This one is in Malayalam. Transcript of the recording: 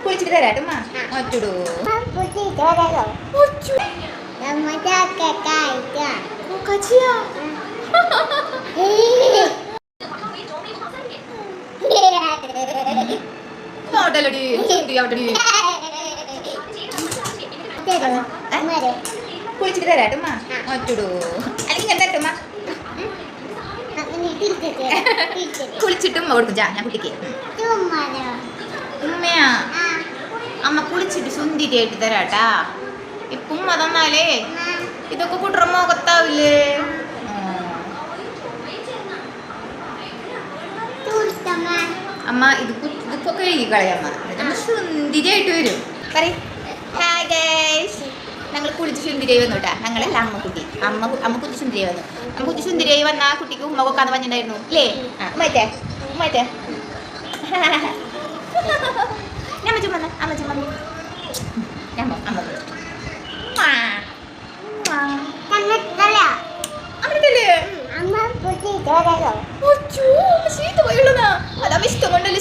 കുളിച്ചിട്ട് തരാട്ടുമ്മ ഒറ്റുടൂ കുളിച്ചിട്ട് തരാട്ടുമ്മ ഒറ്റുടൂ അല്ലെങ്കിൽ എന്താട്ടുമ്മ കുളിച്ചിട്ടും കൊടുക്കും ഞാൻ കുട്ടിക്ക് ഉമ്മയാ അമ്മ കുളിച്ചിട്ട് സുന്ദരിയായിട്ട് തരാട്ടാ ഇപ്പം ഉമ്മ തന്നാലേ ഇതൊക്കെ കുട്ടറ മുഖത്താവില്ലേ അമ്മ ഇതൊക്കെ കഴുകി കളയമ്മ എന്നിട്ട് സുന്ദരിയായിട്ട് വരും പറയും ഹായ് ഗൈസ് ഞങ്ങൾ കുളിച്ച് സുന്ദരിയായി വന്നു കേട്ടാ ഞങ്ങളല്ല അമ്മക്കുട്ടി അമ്മ കുട്ടി സുന്ദരിയായി വന്നു അമ്മ കുട്ടി സുന്ദരിയായി വന്ന ആ കുട്ടിക്ക് ഉമ്മ കൊക്കാന്ന് പറഞ്ഞിട്ടുണ്ടായിരുന്നു അല്ലേ ഉമ്മറ്റേ ഉമ്മറ്റേ അമ്മ ചുമന്ന അമ്മ ചുമന്ന അമ്മ അമ്മ അമ്മ ഇഷ്ടം കൊണ്ടല്ലേ